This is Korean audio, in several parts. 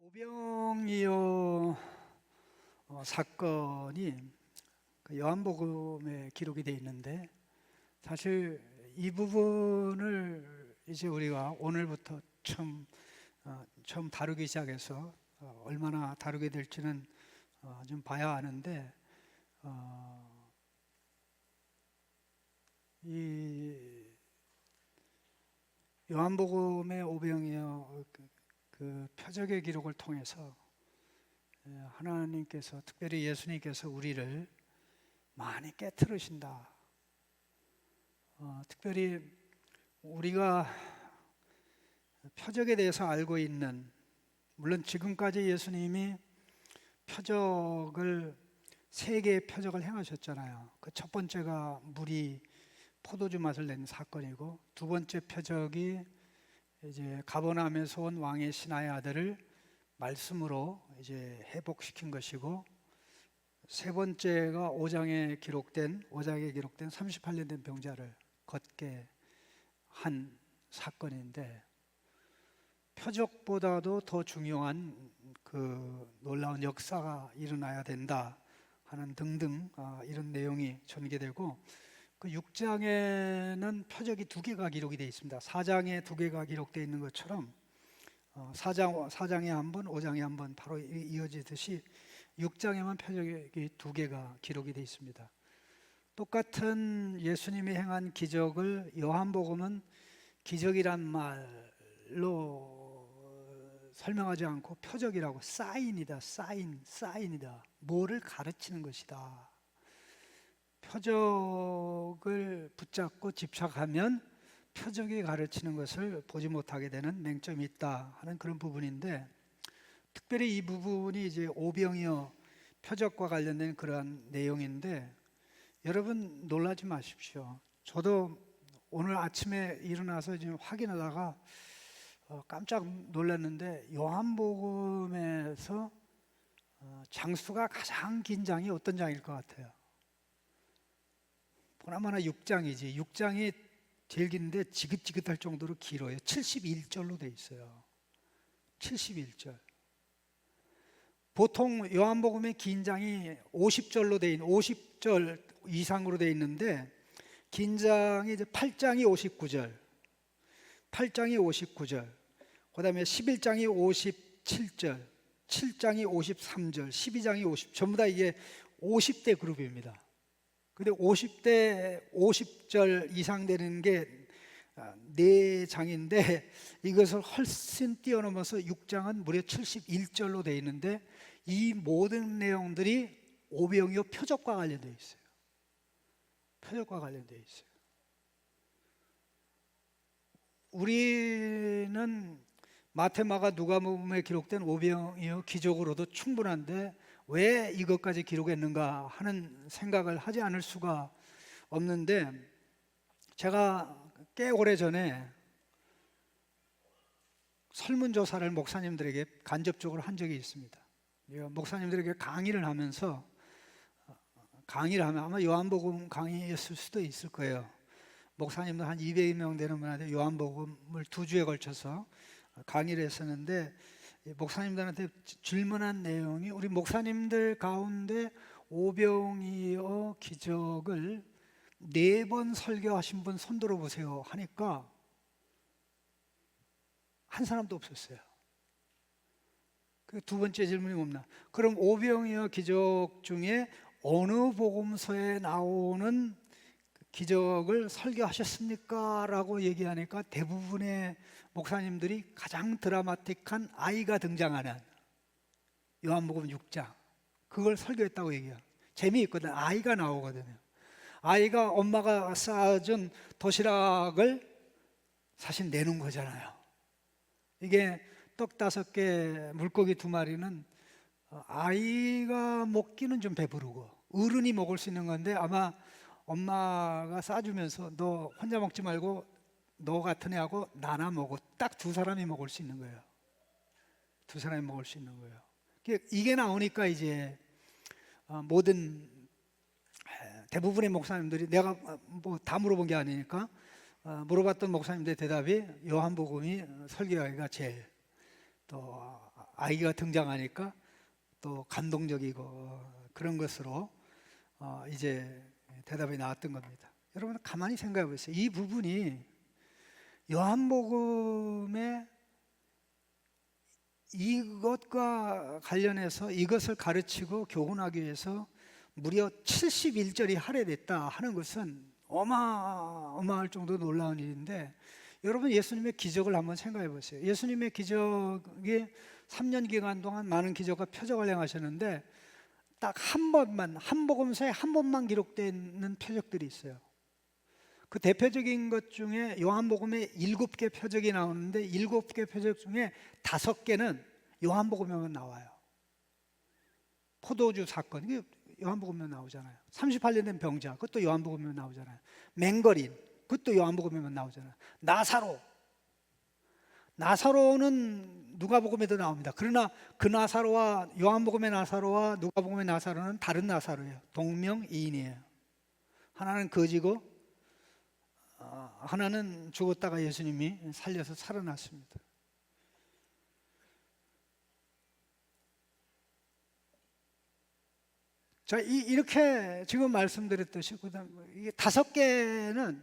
오병이어 사건이 그 요한복음에 기록이 되어 있는데, 사실 이 부분을 이제 우리가 오늘부터 처음 다루기 시작해서 얼마나 다루게 될지는 좀 봐야 하는데, 이 요한복음의 오병이어 그 표적의 기록을 통해서 하나님께서, 특별히 예수님께서 우리를 많이 깨트리신다. 특별히 우리가 표적에 대해서 알고 있는, 물론 지금까지 예수님이 표적을 세 개의 표적을 행하셨잖아요. 그 첫 번째가 물이 포도주 맛을 낸 사건이고, 두 번째 표적이 이제 가버나움에서 온 왕의 신하의 아들을 말씀으로 이제 회복시킨 것이고, 세 번째가 5장에 기록된 38년 된 병자를 걷게 한 사건인데, 표적보다도 더 중요한 그 놀라운 역사가 일어나야 된다 하는 등등 이런 내용이 전개되고, 그 6장에는 표적이 2개가 기록이 되어 있습니다. 4장에 2개가 기록되어 있는 것처럼 4장에 한 번, 5장에 한 번 바로 이어지듯이 6장에만 표적이 2개가 기록이 되어 있습니다. 똑같은 예수님이 행한 기적을 요한복음은 기적이란 말로 설명하지 않고 표적이라고, 사인이다, 사인이다, 뭐를 가르치는 것이다. 표적을 붙잡고 집착하면 표적이 가르치는 것을 보지 못하게 되는 맹점이 있다 하는 그런 부분인데, 특별히 이 부분이 이제 오병이어 표적과 관련된 그러한 내용인데, 여러분 놀라지 마십시오. 저도 오늘 아침에 일어나서 지금 확인하다가 깜짝 놀랐는데, 요한복음에서 장수가 가장 긴 장이 어떤 장일 것 같아요? 보나마나 6장이지. 6장이 제일 긴데 지긋지긋할 정도로 길어요. 71절로 돼 있어요. 71절. 보통 요한복음의 긴 장이 50절로 돼 있는, 50절 이상으로 돼 있는데, 긴 장이 이제 8장이 59절, 8장이 59절, 그다음에 11장이 57절, 7장이 53절, 12장이 50, 전부 다 이게 50대 그룹입니다. 근데 50절 이상 되는 게 4장인데, 이것을 훨씬 뛰어넘어서 6장은 무려 71절로 되어 있는데, 이 모든 내용들이 오병이어 표적과 관련되어 있어요. 표적과 관련되어 있어요. 우리는 마태, 마가, 누가복음에 기록된 오병이어 기적으로도 충분한데 왜 이것까지 기록했는가 하는 생각을 하지 않을 수가 없는데, 제가 꽤 오래전에 설문조사를 목사님들에게 간접적으로 한 적이 있습니다. 목사님들에게 강의를 하면서, 아마 요한복음 강의였을 수도 있을 거예요. 목사님들 한 200명 되는 분한테 요한복음을 2주에 걸쳐서 강의를 했었는데, 목사님들한테 질문한 내용이, 우리 목사님들 가운데 오병이어 기적을 4번 설교하신 분 손 들어보세요 하니까 한 사람도 없었어요. 그 두 번째 질문이 뭡니까? 그럼 오병이어 기적 중에 어느 복음서에 나오는 기적을 설교하셨습니까? 라고 얘기하니까 대부분의 목사님들이 가장 드라마틱한 아이가 등장하는 요한복음 6장, 그걸 설교했다고 얘기해요. 재미있거든. 아이가 나오거든요. 아이가 엄마가 쌓아준 도시락을 사실 내는 거잖아요. 이게 떡 5개, 물고기 2마리는 아이가 먹기는 좀 배부르고 어른이 먹을 수 있는 건데, 아마 엄마가 싸주면서 너 혼자 먹지 말고 너 같은 애하고 나눠 먹어. 딱 2사람이 먹을 수 있는 거예요. 2사람이 먹을 수 있는 거예요. 이게 나오니까 이제 모든 대부분의 목사님들이, 내가 뭐 다 물어본 게 아니니까 물어봤던 목사님들의 대답이 요한복음이 설교하기가 제일 또 아이가 등장하니까 또 감동적이고 그런 것으로 이제 대답이 나왔던 겁니다. 여러분 가만히 생각해 보세요. 이 부분이 요한복음에 이것과 관련해서 이것을 가르치고 교훈하기 위해서 무려 71절이 할애됐다 하는 것은 어마어마할 정도로 놀라운 일인데, 여러분 예수님의 기적을 한번 생각해 보세요. 예수님의 기적이 3년 기간 동안 많은 기적과 표적을 행하셨는데 딱 한 번만, 한 복음서에 한 번만 기록되어 있는 표적들이 있어요. 그 대표적인 것 중에 요한복음에 7개 표적이 나오는데 7개 표적 중에 5개는 요한복음에만 나와요. 포도주 사건, 이게 요한복음에 나오잖아요. 38년 된 병자, 그것도 요한복음에 나오잖아요. 맹거린, 그것도 요한복음에만 나오잖아요. 나사로는 누가복음에도 나옵니다. 그러나 그 나사로와 요한복음의 나사로와 누가복음의 나사로는 다른 나사로예요. 동명이인이에요. 하나는 거지고 하나는 죽었다가 예수님이 살려서 살아났습니다. 자, 이렇게 지금 말씀드렸듯이 이게 5개는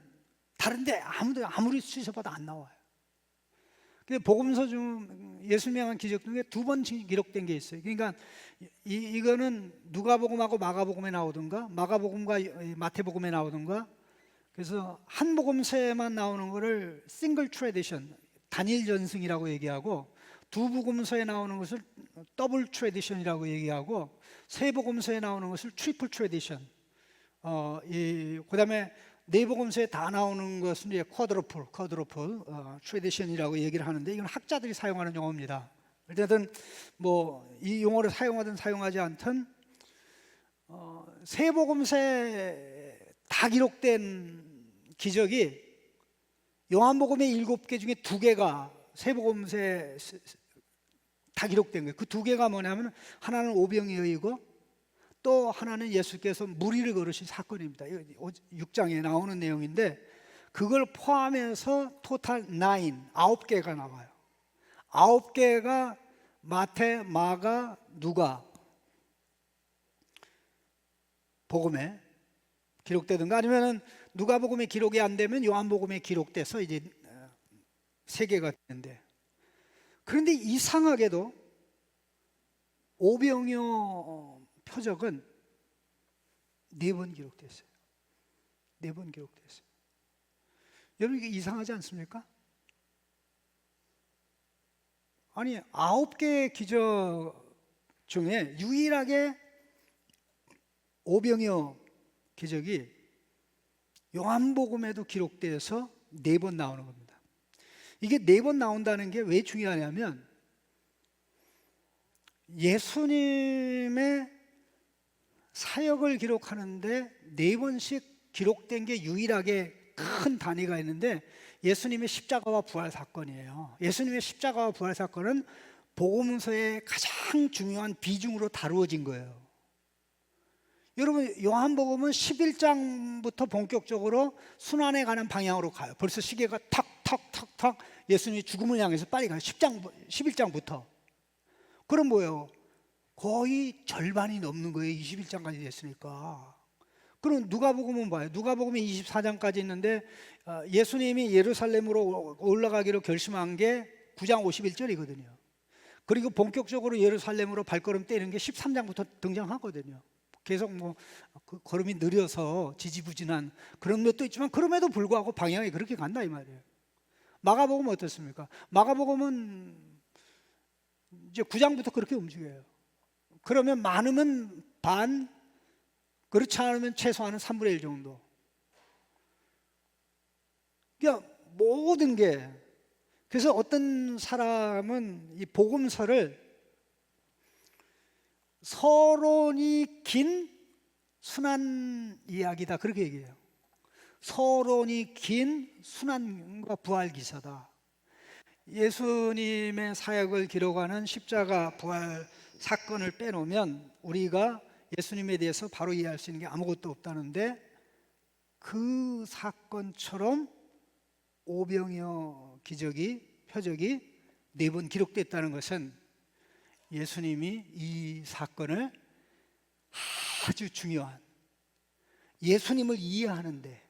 다른데 아무리 수셔봐도 안 나와요. 복음서 중 예수님의 행한 기적 중에 2번 기록된 게 있어요. 그러니까 이거는 누가복음하고 마가복음에 나오든가 마가복음과 마태복음에 나오든가, 그래서 한 복음서에만 나오는 거를 싱글 트래디션, 단일 전승이라고 얘기하고, 두 복음서에 나오는 것을 더블 트래디션이라고 얘기하고, 세 복음서에 나오는 것을 트리플 트래디션, 그다음에 네 복음서에 다 나오는 것은 이제 쿼드로플 트래디션이라고 얘기를 하는데, 이건 학자들이 사용하는 용어입니다. 어쨌든 뭐 이 용어를 사용하든 사용하지 않든 세 복음서에 다 기록된 기적이 요한복음의 7개 중에 2개가 세 복음서에 다 기록된 거예요. 그 2개가 뭐냐면 하나는 오병이어이고 또 하나는 예수께서 무리를 걸으신 사건입니다. 6장에 나오는 내용인데, 그걸 포함해서 토탈 9개가 나와요. 9개가 마태, 마가, 누가 복음에 기록되든가, 아니면은 누가복음에 기록이 안 되면 요한복음에 기록돼서 이제 3개가 되는데, 그런데 이상하게도 오병이어 표적은 4번 기록됐어요. 4번 기록됐어요. 여러분 이게 이상하지 않습니까? 아니 9개의 기적 중에 유일하게 오병이어 기적이 요한복음에도 기록돼서 4번 나오는 겁니다. 이게 4번 나온다는 게 왜 중요하냐면, 예수님의 사역을 기록하는데 4번씩 기록된 게 유일하게 큰 단위가 있는데, 예수님의 십자가와 부활 사건이에요. 예수님의 십자가와 부활 사건은 복음서의 가장 중요한 비중으로 다루어진 거예요. 여러분 요한복음은 11장부터 본격적으로 순환에 가는 방향으로 가요. 벌써 시계가 탁탁탁탁 예수님이 죽음을 향해서 빨리 가요. 11장부터. 그럼 뭐예요? 거의 절반이 넘는 거예요. 21장까지 됐으니까. 그럼 누가복음은 봐요. 누가복음이 24장까지 있는데 예수님이 예루살렘으로 올라가기로 결심한 게 9장 51절이거든요. 그리고 본격적으로 예루살렘으로 발걸음 떼는 게 13장부터 등장하거든요. 계속 그 걸음이 느려서 지지부진한 그런 것도 있지만, 그럼에도 불구하고 방향이 그렇게 간다 이 말이에요. 마가복음은 어떻습니까? 마가복음은 이제 9장부터 그렇게 움직여요. 그러면 많으면 반, 그렇지 않으면 최소한은 3분의 1 정도. 그러니까 모든 게, 그래서 어떤 사람은 이 복음서를 서론이 긴 순환 이야기다 그렇게 얘기해요. 서론이 긴 순환과 부활 기사다. 예수님의 사역을 기록하는 십자가 부활 사건을 빼놓으면 우리가 예수님에 대해서 바로 이해할 수 있는 게 아무것도 없다는데, 그 사건처럼 오병이어 기적이, 표적이 4번 기록됐다는 것은 예수님이 이 사건을 아주 중요한, 예수님을 이해하는데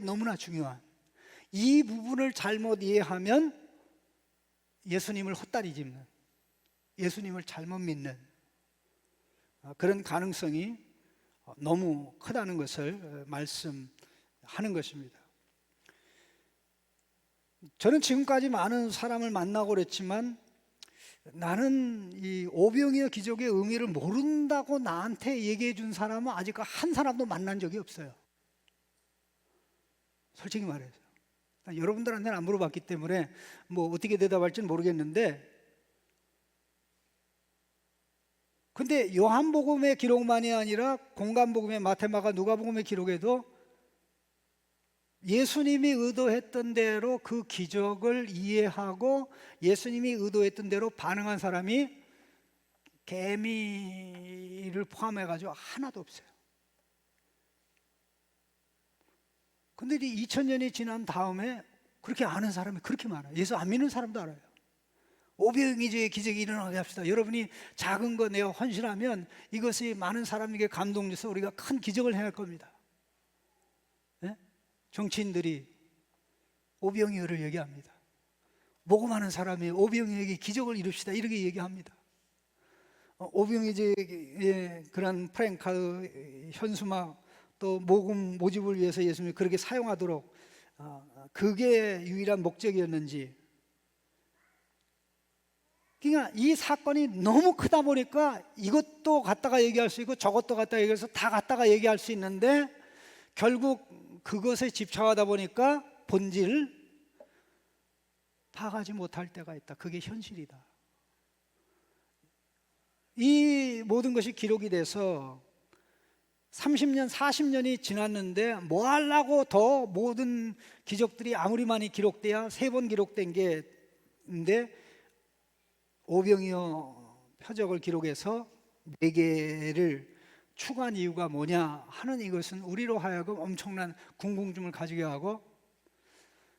너무나 중요한 이 부분을 잘못 이해하면 예수님을 헛다리 짚는, 예수님을 잘못 믿는 그런 가능성이 너무 크다는 것을 말씀하는 것입니다. 저는 지금까지 많은 사람을 만나고 그랬지만 나는 이 오병이어 기적의 의미를 모른다고 나한테 얘기해 준 사람은 아직 한 사람도 만난 적이 없어요. 솔직히 말해서 여러분들한테는 안 물어봤기 때문에 뭐 어떻게 대답할지는 모르겠는데, 근데 요한복음의 기록만이 아니라 공간복음의 마태, 마가, 누가복음의 기록에도 예수님이 의도했던 대로 그 기적을 이해하고 예수님이 의도했던 대로 반응한 사람이 개미를 포함해가지고 하나도 없어요. 근데 이제 2000년이 지난 다음에 그렇게 아는 사람이 그렇게 많아요. 예수 안 믿는 사람도 알아요. 오병이어의 기적이 일어나게 합시다. 여러분이 작은 거 내어 헌신하면 이것이 많은 사람에게 감동돼서 우리가 큰 기적을 행할 겁니다. 네? 정치인들이 오병이어를 얘기합니다. 모금 많은 사람이 오병이어에게 기적을 이룹시다 이렇게 얘기합니다. 오병이어의 그런 프랭카드, 현수막, 또 모금 모집을 위해서 예수님이 그렇게 사용하도록 그게 유일한 목적이었는지, 그러니까 이 사건이 너무 크다 보니까 이것도 갖다가 얘기할 수 있고 저것도 갖다가 얘기해서 다 갖다가 얘기할 수 있는데 결국 그것에 집착하다 보니까 본질을 파악하지 못할 때가 있다. 그게 현실이다. 이 모든 것이 기록이 돼서 30년, 40년이 지났는데 뭐 하려고 더 모든 기적들이 아무리 많이 기록돼야 3번 기록된 게인데 오병이어 표적을 기록해서 4개를 추가한 이유가 뭐냐 하는, 이것은 우리로 하여금 엄청난 궁금증을 가지게 하고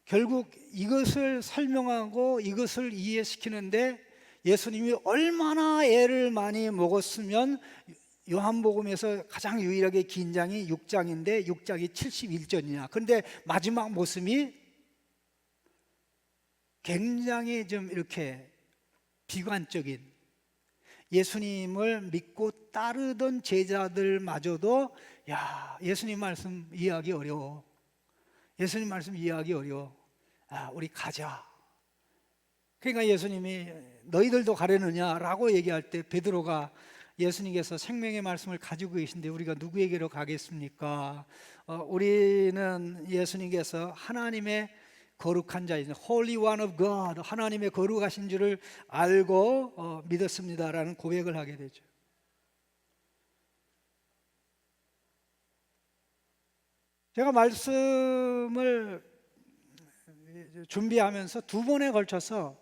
결국 이것을 설명하고 이것을 이해시키는데 예수님이 얼마나 애를 많이 먹었으면 요한복음에서 가장 유일하게 긴 장이 6장인데 6장이 71절이냐. 그런데 마지막 모습이 굉장히 좀 이렇게 비관적인, 예수님을 믿고 따르던 제자들마저도 야, 예수님 말씀 이해하기 어려워. 예수님 말씀 이해하기 어려워. 우리 가자. 그러니까 예수님이 너희들도 가려느냐라고 얘기할 때 베드로가 예수님께서 생명의 말씀을 가지고 계신데 우리가 누구에게로 가겠습니까? 우리는 예수님께서 하나님의 거룩한 자이신 Holy One of God, 하나님의 거룩하신 줄을 알고 믿었습니다라는 고백을 하게 되죠. 제가 말씀을 준비하면서 2번에 걸쳐서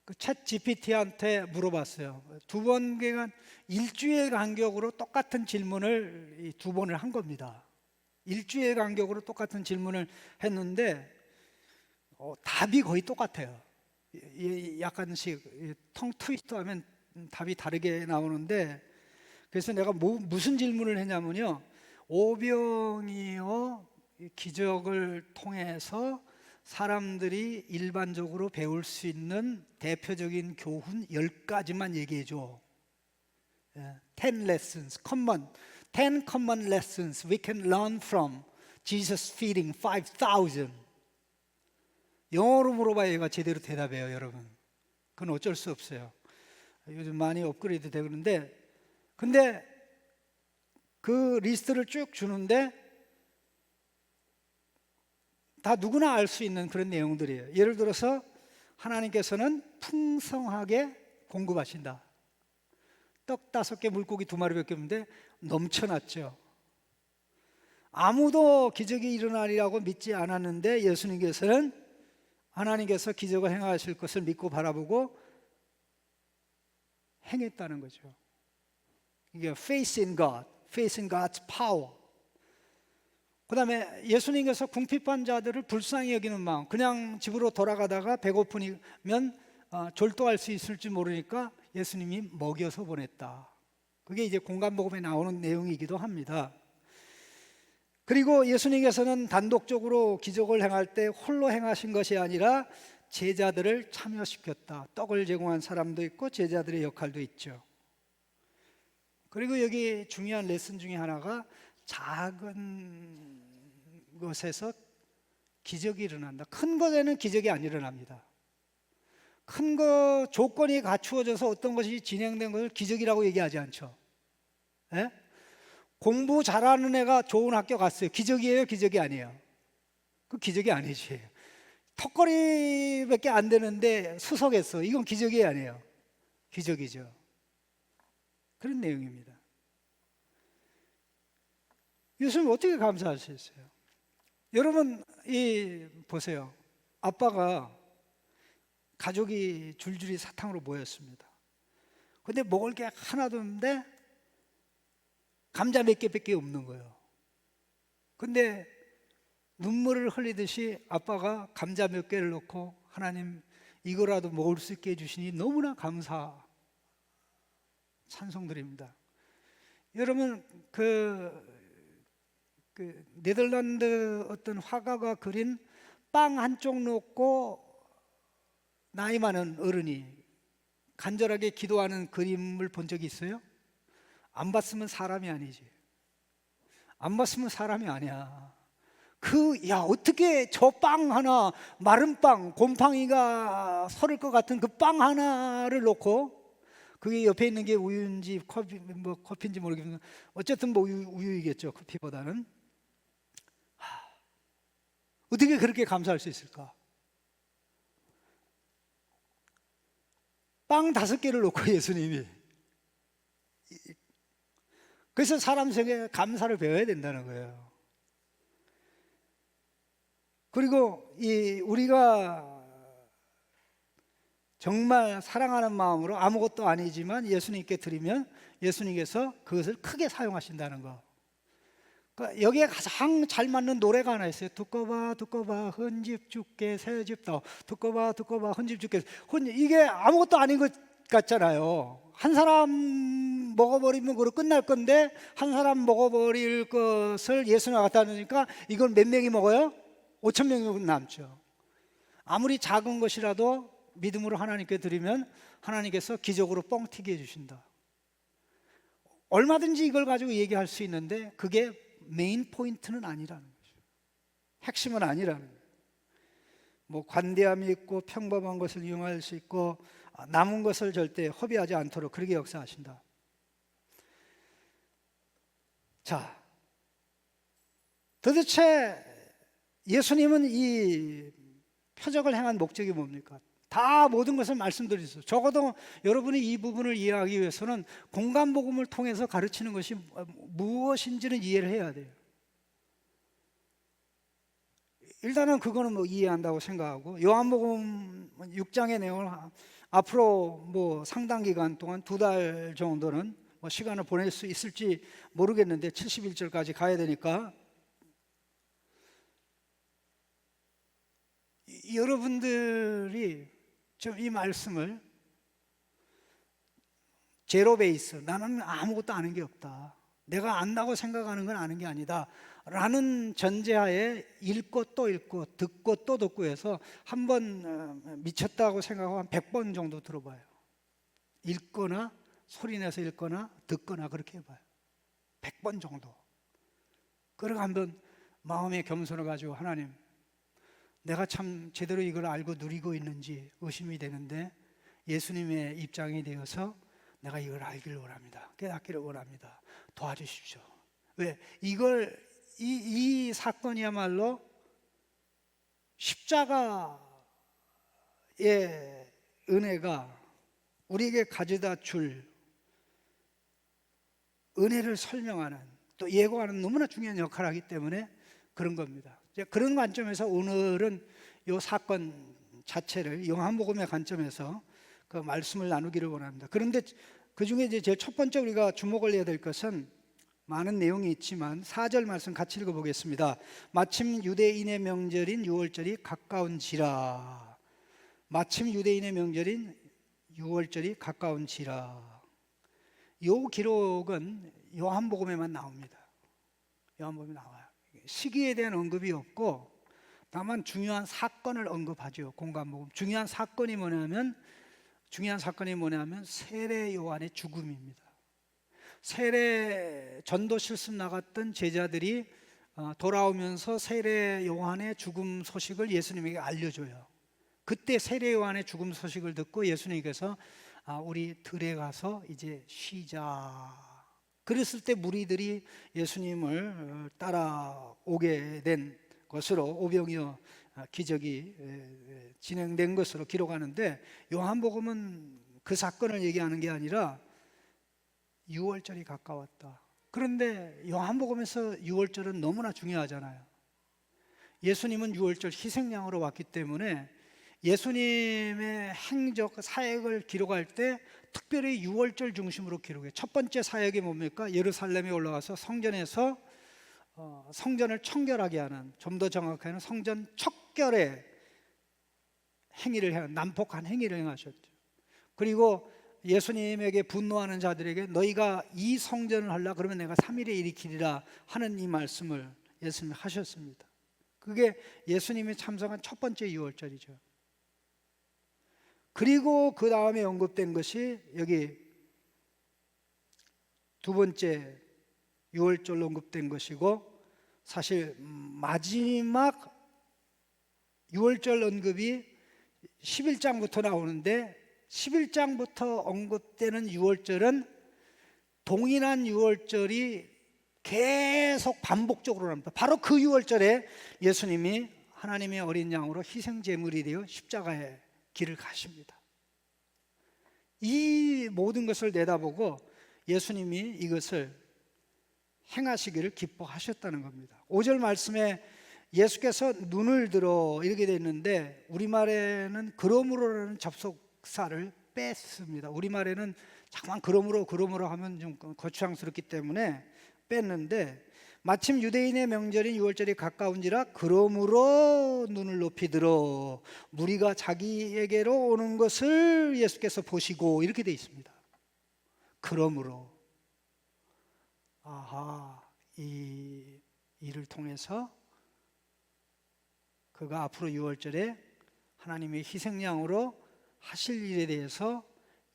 그 챗 GPT한테 물어봤어요. 2번, 그러니까 일주일 간격으로 똑같은 질문을 2번을 한 겁니다. 일주일 간격으로 똑같은 질문을 했는데 답이 거의 똑같아요. 약간씩 텅 트위스트하면 답이 다르게 나오는데, 그래서 내가 무슨 질문을 했냐면요, 오병이어 기적을 통해서 사람들이 일반적으로 배울 수 있는 대표적인 교훈 10가지만 얘기해줘. 10 lessons, 10 common lessons we can learn from Jesus feeding 5,000. 영어로 물어봐야 얘가 제대로 대답해요, 여러분. 그건 어쩔 수 없어요. 요즘 많이 업그레이드 되고 그러는데, 근데 그 리스트를 쭉 주는데 다 누구나 알 수 있는 그런 내용들이에요. 예를 들어서 하나님께서는 풍성하게 공급하신다. 떡 5개, 물고기 2마리밖에 없는데 넘쳐났죠. 아무도 기적이 일어나리라고 믿지 않았는데 예수님께서는 하나님께서 기적을 행하실 것을 믿고 바라보고 행했다는 거죠. 이게 faith in God, faith in God's power. 그다음에 예수님께서 궁핍한 자들을 불쌍히 여기는 마음, 그냥 집으로 돌아가다가 배고프면 졸도할 수 있을지 모르니까 예수님이 먹여서 보냈다. 그게 이제 공간복음에 나오는 내용이기도 합니다. 그리고 예수님께서는 단독적으로 기적을 행할 때 홀로 행하신 것이 아니라 제자들을 참여시켰다. 떡을 제공한 사람도 있고 제자들의 역할도 있죠. 그리고 여기 중요한 레슨 중에 하나가 작은 것에서 기적이 일어난다. 큰 것에는 기적이 안 일어납니다. 큰 거 조건이 갖추어져서 어떤 것이 진행된 것을 기적이라고 얘기하지 않죠. 예? 공부 잘하는 애가 좋은 학교 갔어요. 기적이에요? 기적이 아니에요? 그 기적이 아니지. 턱걸이밖에 안 되는데 수석했어. 이건 기적이 아니에요. 기적이죠. 그런 내용입니다. 예수님 어떻게 감사할 수 있어요? 여러분 보세요. 아빠가 가족이 줄줄이 사탕으로 모였습니다. 근데 먹을 게 하나도 없는데 감자 몇 개밖에 없는 거예요. 근데 눈물을 흘리듯이 아빠가 감자 몇 개를 넣고 하나님 이거라도 먹을 수 있게 해주시니 너무나 감사 찬송드립니다. 여러분 네덜란드 어떤 화가가 그린 빵 한쪽 놓고 나이 많은 어른이 간절하게 기도하는 그림을 본 적이 있어요? 안 봤으면 사람이 아니지. 안 봤으면 사람이 아니야. 어떻게 저 빵 하나, 마른 빵, 곰팡이가 서를 것 같은 그 빵 하나를 놓고, 그게 옆에 있는 게 우유인지 커피인지 모르겠는데 어쨌든 우유이겠죠. 커피보다는. 어떻게 그렇게 감사할 수 있을까? 빵 5개를 놓고 예수님이. 그래서 사람 생에 감사를 배워야 된다는 거예요. 그리고 우리가 정말 사랑하는 마음으로 아무것도 아니지만 예수님께 드리면 예수님께서 그것을 크게 사용하신다는 거. 그러니까 여기에 가장 잘 맞는 노래가 하나 있어요. 두꺼 봐 헌집 주께 새집 더 두꺼 봐 헌집 주께. 이게 아무것도 아닌 것 같잖아요. 한 사람 먹어버리면 그로 끝날 건데 한 사람 먹어버릴 것을 예수님 갖다 놓으니까 이걸 몇 명이 먹어요? 5천 명이 남죠. 아무리 작은 것이라도 믿음으로 하나님께 드리면 하나님께서 기적으로 뻥튀기 해주신다. 얼마든지 이걸 가지고 얘기할 수 있는데 그게 메인 포인트는 아니라는 거죠. 핵심은 아니라는 거예요. 뭐 관대함이 있고 평범한 것을 이용할 수 있고 남은 것을 절대 허비하지 않도록 그렇게 역사하신다. 자, 도대체 예수님은 이 표적을 행한 목적이 뭡니까? 다 모든 것을 말씀드렸어요. 적어도 여러분이 이 부분을 이해하기 위해서는 공간복음을 통해서 가르치는 것이 무엇인지는 이해를 해야 돼요. 일단은 그거는 이해한다고 생각하고 요한복음 6장의 내용을 앞으로 상당 기간 동안 2달 정도는 시간을 보낼 수 있을지 모르겠는데 71절까지 가야 되니까 여러분들이 좀 이 말씀을 제로 베이스, 나는 아무것도 아는 게 없다, 내가 안다고 생각하는 건 아는 게 아니다 라는 전제하에 읽고 또 읽고 듣고 또 듣고 해서 한번 미쳤다고 생각하고 한 100번 정도 들어봐요. 읽거나 소리내서 읽거나 듣거나 그렇게 해봐요. 100번 정도. 그리고 한번 마음의 겸손을 가지고 하나님, 내가 참 제대로 이걸 알고 누리고 있는지 의심이 되는데 예수님의 입장이 되어서 내가 이걸 알기를 원합니다. 깨닫기를 원합니다. 도와주십시오. 왜? 이 사건이야말로 십자가의 은혜가 우리에게 가져다 줄 은혜를 설명하는 또 예고하는 너무나 중요한 역할을 하기 때문에 그런 겁니다. 그런 관점에서 오늘은 이 사건 자체를 요한복음의 관점에서 그 말씀을 나누기를 원합니다. 그런데 그 중에 이제 제일 첫 번째 우리가 주목을 해야 될 것은 많은 내용이 있지만 4절 말씀 같이 읽어보겠습니다. 마침 유대인의 명절인 유월절이 가까운지라. 마침 유대인의 명절인 유월절이 가까운지라. 이 기록은 요한복음에만 나옵니다. 요한복음에 나와요. 시기에 대한 언급이 없고 다만 중요한 사건을 언급하죠. 공관복음. 중요한 사건이 뭐냐면 세례 요한의 죽음입니다. 세례 전도 실습 나갔던 제자들이 돌아오면서 세례 요한의 죽음 소식을 예수님에게 알려줘요. 그때 세례 요한의 죽음 소식을 듣고 예수님께서 우리 들에 가서 이제 쉬자. 그랬을 때 무리들이 예수님을 따라오게 된 것으로 오병이어 기적이 진행된 것으로 기록하는데, 요한복음은 그 사건을 얘기하는 게 아니라 유월절이 가까웠다. 그런데 요한복음에서 유월절은 너무나 중요하잖아요. 예수님은 유월절 희생양으로 왔기 때문에 예수님의 행적 사역을 기록할 때 특별히 유월절 중심으로 기록해요. 첫 번째 사역이 뭡니까? 예루살렘에 올라가서 성전에서 성전을 청결하게 하는, 좀 더 정확하게는 성전 척결의 행위를 해야, 난폭한 행위를 행하셨죠. 그리고 예수님에게 분노하는 자들에게 너희가 이 성전을 하려 그러면 내가 3일에 일으키리라 하는 이 말씀을 예수님이 하셨습니다. 그게 예수님이 참석한 첫 번째 유월절이죠. 그리고 그 다음에 언급된 것이 여기 두 번째 유월절로 언급된 것이고, 사실 마지막 유월절 언급이 11장부터 나오는데 11장부터 언급되는 유월절은 동일한 유월절이 계속 반복적으로 나옵니다. 바로 그 유월절에 예수님이 하나님의 어린 양으로 희생 제물이 되어 십자가의 길을 가십니다. 이 모든 것을 내다보고 예수님이 이것을 행하시기를 기뻐하셨다는 겁니다. 5절 말씀에 예수께서 눈을 들어 이렇게 되어 있는데, 우리말에는 그러므로라는 접속사를 뺐습니다. 우리말에는 잠깐 그러므로 하면 좀 거추장스럽기 때문에 뺐는데, 마침 유대인의 명절인 유월절이 가까운지라 그러므로 눈을 높이 들어 무리가 자기에게로 오는 것을 예수께서 보시고, 이렇게 되어 있습니다. 그러므로, 이 일을 통해서 그가 앞으로 유월절에 하나님의 희생양으로 하실 일에 대해서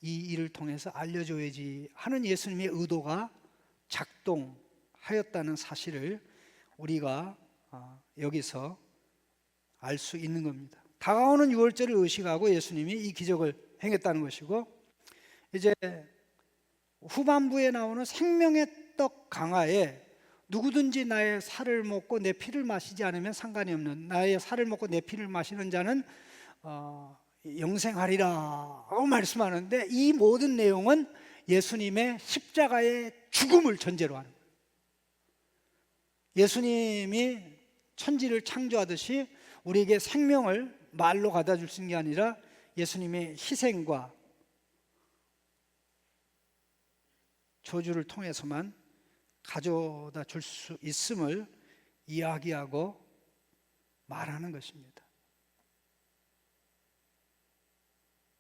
이 일을 통해서 알려줘야지 하는 예수님의 의도가 작동하였다는 사실을 우리가 여기서 알 수 있는 겁니다. 다가오는 유월절을 의식하고 예수님이 이 기적을 행했다는 것이고, 이제 후반부에 나오는 생명의 떡 강화에 누구든지 나의 살을 먹고 내 피를 마시지 않으면 상관이 없는, 나의 살을 먹고 내 피를 마시는 자는 영생하리라 라고 말씀하는데, 이 모든 내용은 예수님의 십자가의 죽음을 전제로 하는 거예요. 예수님이 천지를 창조하듯이 우리에게 생명을 말로 가다 주신 게 아니라 예수님의 희생과 저주를 통해서만 가져다 줄 수 있음을 이야기하고 말하는 것입니다.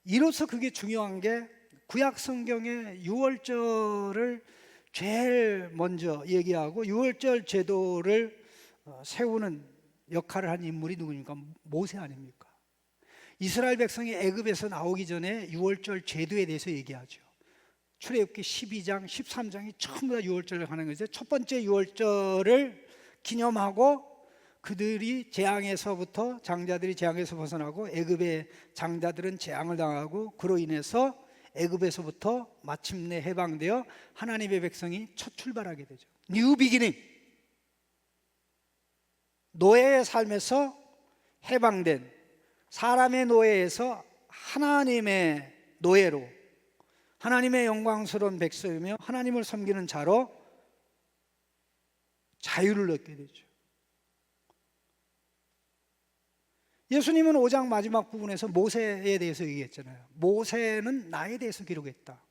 이로써 그게 중요한 게, 구약 성경의 유월절을 제일 먼저 얘기하고 유월절 제도를 세우는 역할을 한 인물이 누구입니까? 모세 아닙니까? 이스라엘 백성이 애굽에서 나오기 전에 유월절 제도에 대해서 얘기하죠. 출애굽기 12장, 13장이 전부 다 유월절을 하는 거죠. 첫 번째 유월절을 기념하고 그들이 재앙에서부터, 장자들이 재앙에서 벗어나고 애굽의 장자들은 재앙을 당하고 그로 인해서 애굽에서부터 마침내 해방되어 하나님의 백성이 첫 출발하게 되죠. 뉴 비기닝, 노예의 삶에서 해방된, 사람의 노예에서 하나님의 노예로, 하나님의 영광스러운 백성이며 하나님을 섬기는 자로 자유를 얻게 되죠. 예수님은 5장 마지막 부분에서 모세에 대해서 얘기했잖아요. 모세는 나에 대해서 기록했다.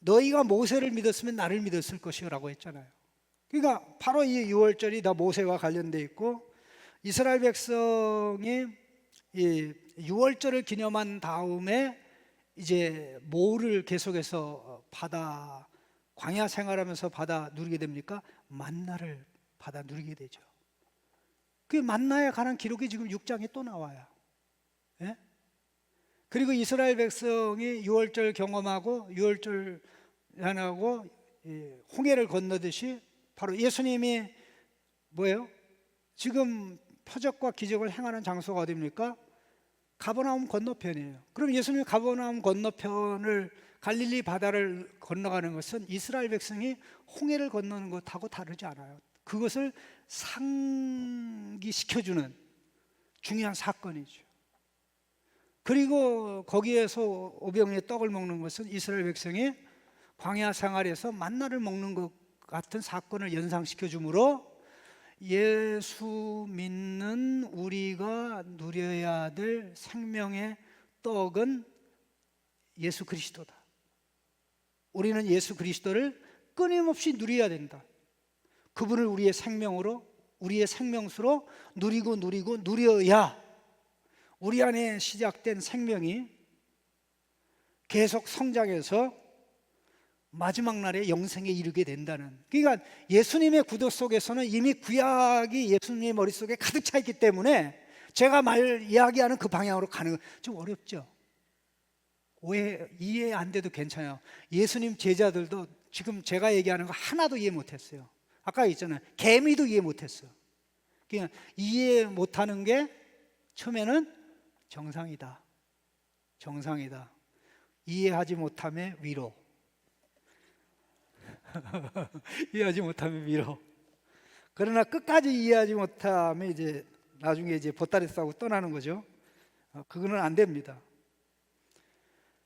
너희가 모세를 믿었으면 나를 믿었을 것이라고 했잖아요. 그러니까 바로 이 유월절이 다 모세와 관련돼 있고, 이스라엘 백성이 이 유월절을 기념한 다음에 이제 뭐를 계속해서 받아, 광야 생활하면서 받아 누리게 됩니까? 만나를 받아 누리게 되죠. 그 만나에 관한 기록이 지금 6장에 또 나와요. 예? 그리고 이스라엘 백성이 유월절 경험하고 유월절 하고 홍해를 건너듯이 바로 예수님이 뭐예요? 지금 표적과 기적을 행하는 장소가 어디입니까? 가버나움 건너편이에요. 그럼 예수님이 가버나움 건너편을, 갈릴리 바다를 건너가는 것은 이스라엘 백성이 홍해를 건너는 것하고 다르지 않아요. 그것을 상기시켜주는 중요한 사건이죠. 그리고 거기에서 오병이의 떡을 먹는 것은 이스라엘 백성이 광야 생활에서 만나를 먹는 것 같은 사건을 연상시켜 주므로 예수 믿는 우리가 누려야 될 생명의 떡은 예수 그리스도다. 우리는 예수 그리스도를 끊임없이 누려야 된다. 그분을 우리의 생명으로, 우리의 생명수로 누리고 누려야 우리 안에 시작된 생명이 계속 성장해서 마지막 날에 영생에 이르게 된다는, 그러니까 예수님의 구도 속에서는 이미 구약이 예수님의 머릿속에 가득 차 있기 때문에 제가 이야기하는 그 방향으로 가는 좀 어렵죠. 이해 안 돼도 괜찮아요. 예수님 제자들도 지금 제가 얘기하는 거 하나도 이해 못했어요. 아까 있잖아요, 개미도 이해 못했어요. 그냥 이해 못하는 게 처음에는 정상이다. 이해하지 못함의 위로. 이해하지 못하면 위로. 그러나 끝까지 이해하지 못하면 이제 나중에 이제 보따리 싸고 떠나는 거죠. 그거는 안 됩니다.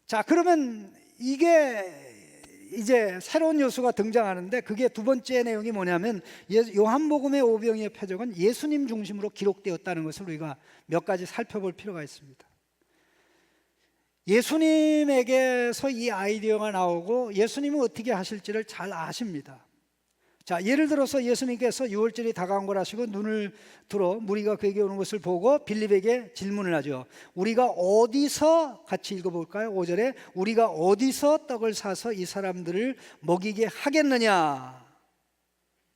자, 그러면 이게 이제 새로운 요소가 등장하는데, 그게 두 번째 내용이 뭐냐면 요한복음의 오병이의 표적은 예수님 중심으로 기록되었다는 것을 우리가 몇 가지 살펴볼 필요가 있습니다. 예수님에게서 이 아이디어가 나오고 예수님은 어떻게 하실지를 잘 아십니다. 자, 예를 들어서 예수님께서 유월절이 다가온 걸 아시고 눈을 들어 무리가 그에게 오는 것을 보고 빌립에게 질문을 하죠. 우리가 어디서, 같이 읽어볼까요? 5절에 우리가 어디서 떡을 사서 이 사람들을 먹이게 하겠느냐.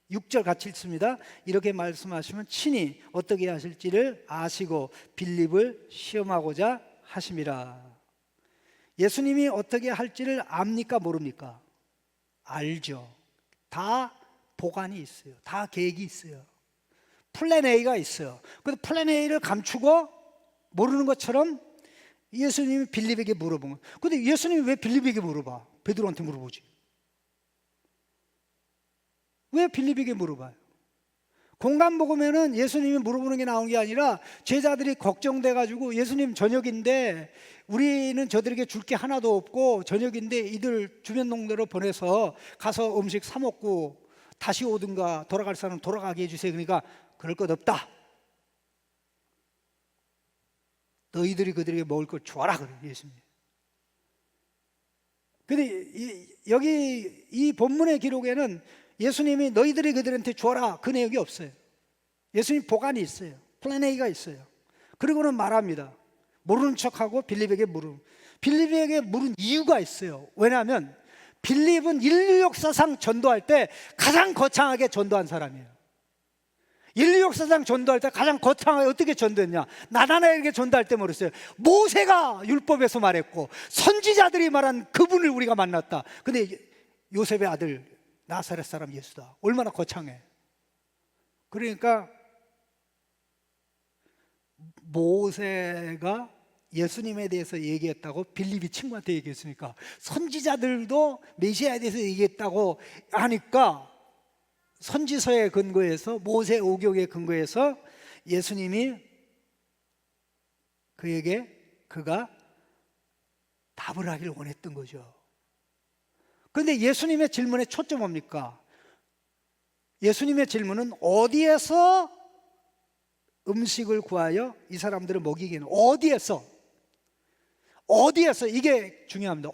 6절 같이 읽습니다. 이렇게 말씀하시면 친히 어떻게 하실지를 아시고 빌립을 시험하고자 하심이라. 예수님이 어떻게 할지를 압니까, 모릅니까? 알죠. 다 보관이 있어요. 다 계획이 있어요. 플랜 A가 있어요. 근데 플랜 A를 감추고 모르는 것처럼 예수님이 빌립에게 물어본 거예요. 근데 예수님이 왜 빌립에게 물어봐? 베드로한테 물어보지. 왜 빌립에게 물어봐요? 공간복음에는 예수님이 물어보는 게 나온 게 아니라 제자들이 걱정돼가지고 예수님 저녁인데 우리는 저들에게 줄 게 하나도 없고 저녁인데 이들 주변 동네로 보내서 가서 음식 사 먹고 다시 오든가 돌아갈 사람 돌아가게 해주세요. 그러니까 그럴 것 없다. 너희들이 그들에게 먹을 걸 주어라 그래요, 예수님. 근데 여기 이 본문의 기록에는 예수님이 너희들이 그들한테 주어라 그 내용이 없어요. 예수님 보관이 있어요. 플랜 A가 있어요. 그리고는 말합니다. 모르는 척하고 빌립에게 물은 이유가 있어요. 왜냐하면 빌립은 인류 역사상 전도할 때 가장 거창하게 전도한 사람이에요. 인류 역사상 전도할 때 가장 거창하게 어떻게 전도했냐? 나다나엘에게 전도할 때 뭐랬어요? 모세가 율법에서 말했고 선지자들이 말한 그분을 우리가 만났다. 근데 요셉의 아들 나사렛 사람 예수다. 얼마나 거창해. 그러니까 모세가 예수님에 대해서 얘기했다고 빌립이 친구한테 얘기했으니까 선지자들도 메시아에 대해서 얘기했다고 하니까 선지서에 근거해서 모세 오경에 근거해서 예수님이 그가 답을 하기를 원했던 거죠. 그런데 예수님의 질문의 초점 뭡니까? 예수님의 질문은 어디에서 음식을 구하여 이 사람들을 먹이기는, 어디에서 이게 중요합니다.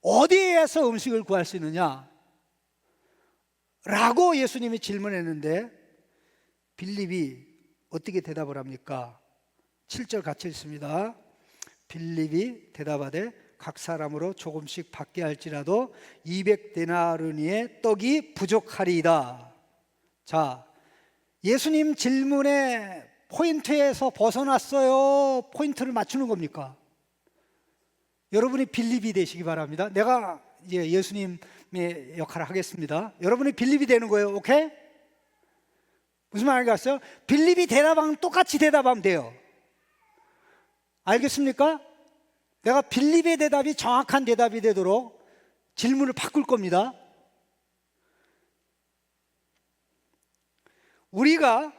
어디에서 음식을 구할 수 있느냐? 라고 예수님이 질문했는데 빌립이 어떻게 대답을 합니까? 7절 같이 읽습니다. 빌립이 대답하되 각 사람으로 조금씩 받게 할지라도 200데나르니의 떡이 부족하리이다. 자, 예수님 질문의 포인트에서 벗어났어요? 포인트를 맞추는 겁니까? 여러분이 빌립이 되시기 바랍니다. 내가 이제 예수님의 역할을 하겠습니다. 여러분이 빌립이 되는 거예요. 오케이? 무슨 말인지 아세요? 빌립이 대답하면 똑같이 대답하면 돼요. 알겠습니까? 내가 빌립의 대답이 정확한 대답이 되도록 질문을 바꿀 겁니다. 우리가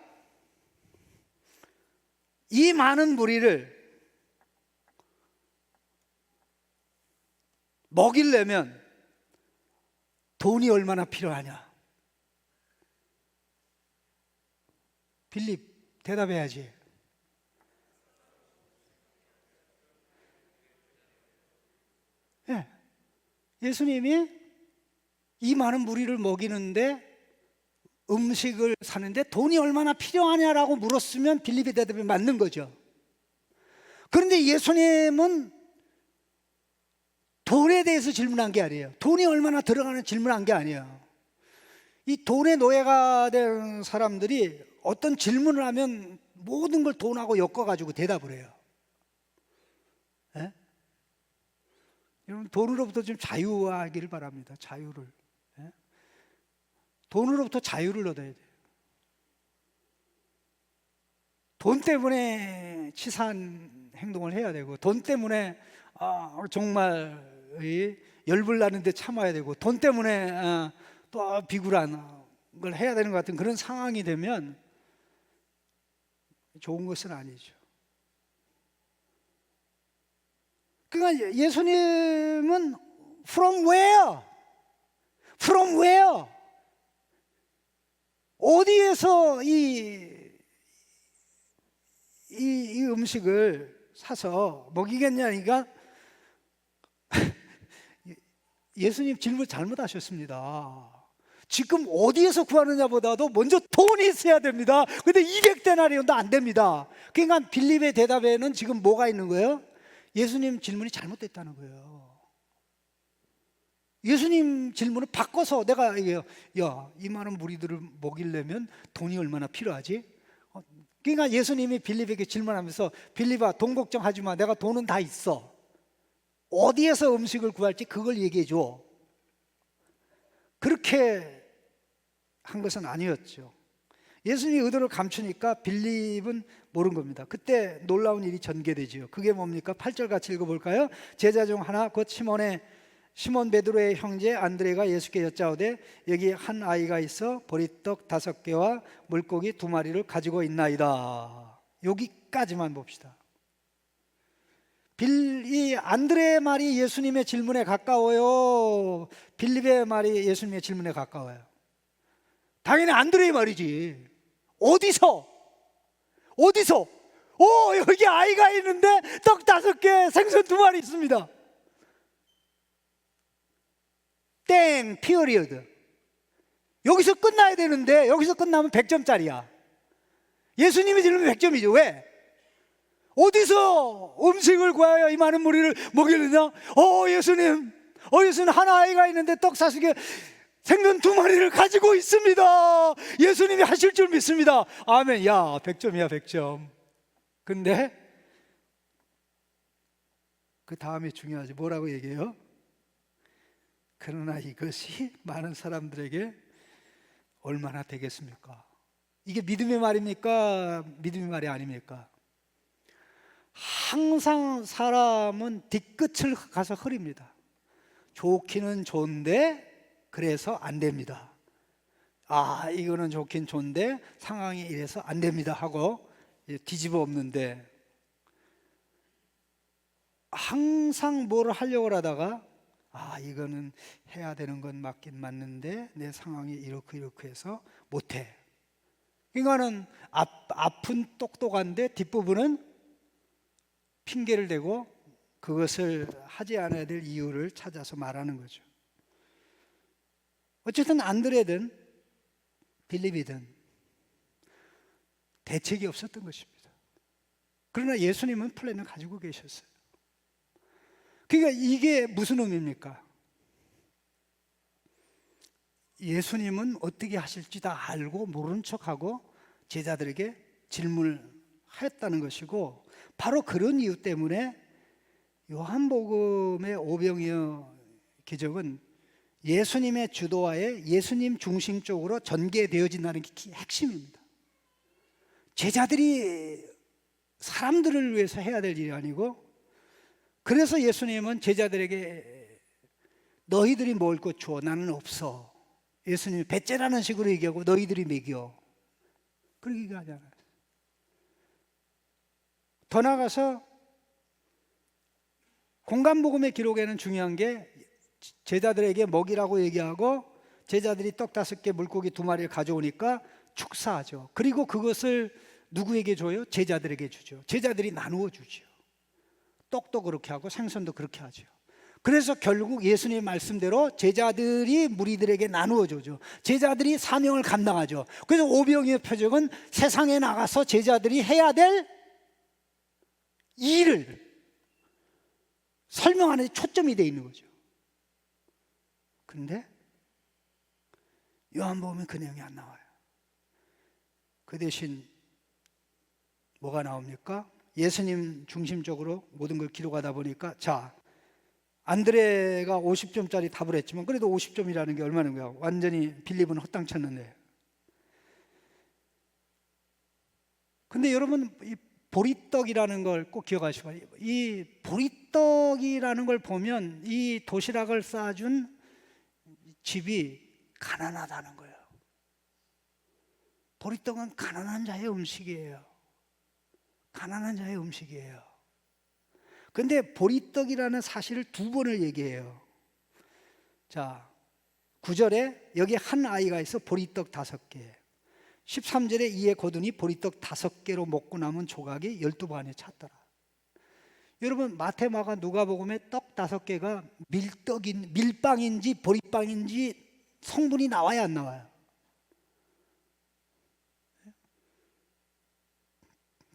이 많은 무리를 먹이려면 돈이 얼마나 필요하냐? 빌립 대답해야지. 예. 예수님이 이 많은 무리를 먹이는데 음식을 사는데 돈이 얼마나 필요하냐라고 물었으면 빌립의 대답이 맞는 거죠. 그런데 예수님은 돈에 대해서 질문한 게 아니에요. 돈이 얼마나 들어가는 질문한 게 아니에요. 이 돈의 노예가 된 사람들이 어떤 질문을 하면 모든 걸 돈하고 엮어가지고 대답을 해요. 예? 여러분, 돈으로부터 좀 자유하기를 바랍니다. 자유를. 예? 돈으로부터 자유를 얻어야 돼요. 돈 때문에 치사한 행동을 해야 되고, 돈 때문에 정말 열불 나는데 참아야 되고, 돈 때문에 또 비굴한 걸 해야 되는 것 같은 그런 상황이 되면 좋은 것은 아니죠. 그러니까 예수님은 from where? From where? 어디에서 이 음식을 사서 먹이겠냐니까 예수님 질문 잘못하셨습니다. 지금 어디에서 구하느냐보다도 먼저 돈이 있어야 됩니다. 근데 200데나리온도 안 됩니다. 그러니까 빌립의 대답에는 지금 뭐가 있는 거예요? 예수님 질문이 잘못됐다는 거예요. 예수님 질문을 바꿔서 내가 이 많은 무리들을 먹이려면 돈이 얼마나 필요하지? 그러니까 예수님이 빌립에게 질문하면서 빌립아, 돈 걱정하지 마. 내가 돈은 다 있어. 어디에서 음식을 구할지 그걸 얘기해 줘. 그렇게 한 것은 아니었죠. 예수님이 의도를 감추니까 빌립은 모른 겁니다. 그때 놀라운 일이 전개되지요. 그게 뭡니까? 8절 같이 읽어볼까요? 제자 중 하나 곧 시몬 베드로의 형제 안드레가 예수께 여짜오되 여기 한 아이가 있어 보리떡 5개와 물고기 2마리를 가지고 있나이다. 여기까지만 봅시다. 이 안드레의 말이 예수님의 질문에 가까워요? 빌립의 말이 예수님의 질문에 가까워요? 당연히 안드레의 말이지. 어디서? 여기 아이가 있는데 떡 5개, 생선 2마리 있습니다. 땡, 피어리어드. 여기서 끝나야 되는데 여기서 끝나면 100점짜리야. 예수님이 질문은 100점이죠. 왜? 어디서 음식을 구하여 이 많은 무리를 먹이느냐? 예수님 한 아이가 있는데 떡 5개, 생선 2마리를 가지고 있습니다. 예수님이 하실 줄 믿습니다. 아멘. 야, 100점이야 100점. 근데 그 다음이 중요하지. 뭐라고 얘기해요? 그러나 이것이 많은 사람들에게 얼마나 되겠습니까? 이게 믿음의 말입니까? 믿음의 말이 아닙니까? 항상 사람은 뒤끝을 가서 흐립니다. 좋기는 좋은데 그래서 안 됩니다. 이거는 좋긴 좋은데 상황이 이래서 안 됩니다 하고 뒤집어 엎는데, 항상 뭘 하려고 하다가 이거는 해야 되는 건 맞긴 맞는데 내 상황이 이렇게 해서 못해. 그러니까는 앞은 똑똑한데 뒷부분은 핑계를 대고 그것을 하지 않아야 될 이유를 찾아서 말하는 거죠. 어쨌든 안드레든 빌립이든 대책이 없었던 것입니다. 그러나 예수님은 플랜을 가지고 계셨어요. 그러니까 이게 무슨 의미입니까? 예수님은 어떻게 하실지 다 알고 모른 척하고 제자들에게 질문을 하였다는 것이고, 바로 그런 이유 때문에 요한복음의 오병이어 기적은 예수님의 주도하에 예수님 중심적으로 전개되어진다는 게 핵심입니다. 제자들이 사람들을 위해서 해야 될 일이 아니고, 그래서 예수님은 제자들에게 너희들이 먹을 것 주어, 나는 없어. 예수님이 배째라는 식으로 얘기하고 너희들이 먹여, 그렇게 얘기하잖아요. 더 나아가서 공간복음의 기록에는 중요한 게 제자들에게 먹이라고 얘기하고 제자들이 떡 5개 물고기 2마리를 가져오니까 축사하죠. 그리고 그것을 누구에게 줘요? 제자들에게 주죠. 제자들이 나누어 주죠. 떡도 그렇게 하고 생선도 그렇게 하죠. 그래서 결국 예수님의 말씀대로 제자들이 무리들에게 나누어 주죠. 제자들이 사명을 감당하죠. 그래서 오병이어 표적은 세상에 나가서 제자들이 해야 될 일을 설명하는 데 초점이 되어 있는 거죠. 근데 요한복음은 그 내용이 안 나와요. 그 대신 뭐가 나옵니까? 예수님 중심적으로 모든 걸 기록하다 보니까, 자, 안드레가 50점짜리 답을 했지만 그래도 50점이라는 게 얼마나 거야? 완전히 빌립은 헛땅쳤는데. 근데 여러분, 이 보리떡이라는 걸 꼭 기억하시고, 이 보리떡이라는 걸 보면 이 도시락을 쌓아준 집이 가난하다는 거예요. 보리떡은 가난한 자의 음식이에요. 가난한 자의 음식이에요. 근데 보리떡이라는 사실을 2번을 얘기해요. 자, 9절에 여기 한 아이가 있어 보리떡 5개. 13절에 이에 거두니 보리떡 5개로 먹고 남은 조각이 12반에 찼더라. 여러분, 마태, 마가, 누가복음에 떡 5개가 밀빵인지 보리빵인지 성분이 나와야 안 나와요?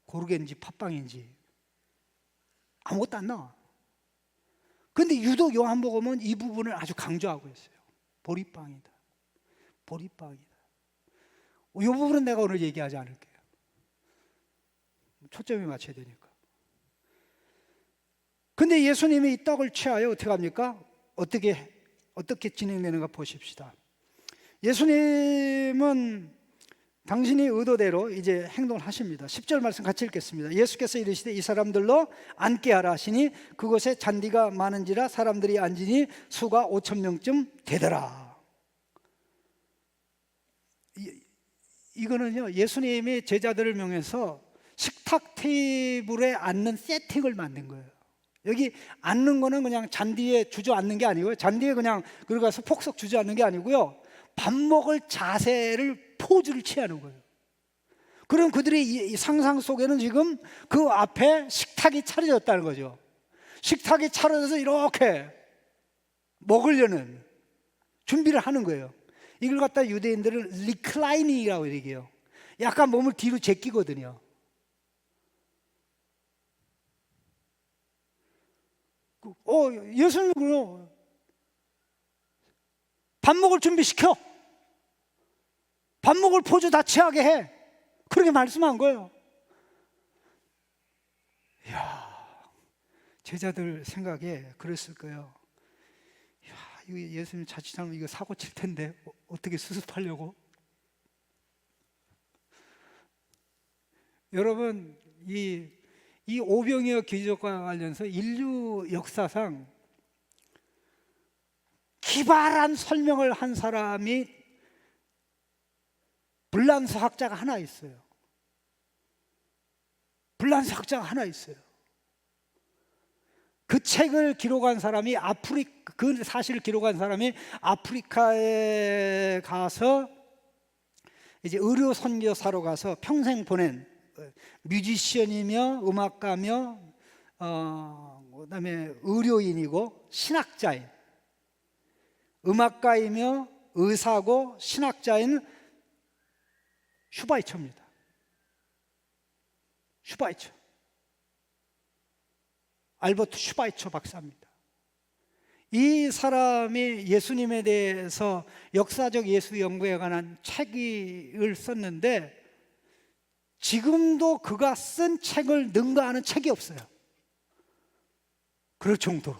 고르게인지 팥빵인지 아무것도 안 나와. 근데 유독 요한복음은 이 부분을 아주 강조하고 있어요. 보리빵이다. 보리빵이다. 이 부분은 내가 오늘 얘기하지 않을게요. 초점이 맞춰야 되니까. 근데 예수님이 이 떡을 취하여 어떻게 합니까? 어떻게 진행되는가 보십시다. 예수님은 당신이 의도대로 이제 행동을 하십니다. 10절 말씀 같이 읽겠습니다. 예수께서 이르시되 이 사람들로 앉게 하라 하시니 그곳에 잔디가 많은지라 사람들이 앉으니 수가 5,000명쯤 되더라. 이거는요, 예수님이 제자들을 명해서 식탁 테이블에 앉는 세팅을 만든 거예요. 여기 앉는 거는 그냥 잔디에 주저앉는 게 아니고요, 잔디에 그냥 들어가서 폭석 주저앉는 게 아니고요, 밥 먹을 자세를, 포즈를 취하는 거예요. 그럼 그들의 이 상상 속에는 지금 그 앞에 식탁이 차려졌다는 거죠. 식탁이 차려져서 이렇게 먹으려는 준비를 하는 거예요. 이걸 갖다 유대인들은 리클라이닝이라고 얘기해요. 약간 몸을 뒤로 제끼거든요. 예수님 그럼 밥 먹을 준비시켜. 밥 먹을 포즈 다 취하게 해. 그렇게 말씀한 거예요. 이야, 제자들 생각에 그랬을 거예요. 이야, 이거 예수님 자칫하면 이거 사고 칠 텐데 어떻게 수습하려고? 여러분, 이 오병이어 기적과 관련해서 인류 역사상 기발한 설명을 한 사람이 불란서 학자가 하나 있어요. 불란서 학자가 하나 있어요. 그 책을 기록한 사람이 그 사실을 기록한 사람이 아프리카에 가서 이제 의료 선교사로 가서 평생 보낸 뮤지션이며 음악가며 그다음에 의료인이고 신학자인, 음악가이며 의사고 신학자인 슈바이처입니다. 슈바이처, 알버트 슈바이처 박사입니다. 이 사람이 예수님에 대해서 역사적 예수 연구에 관한 책을 썼는데 지금도 그가 쓴 책을 능가하는 책이 없어요. 그럴 정도로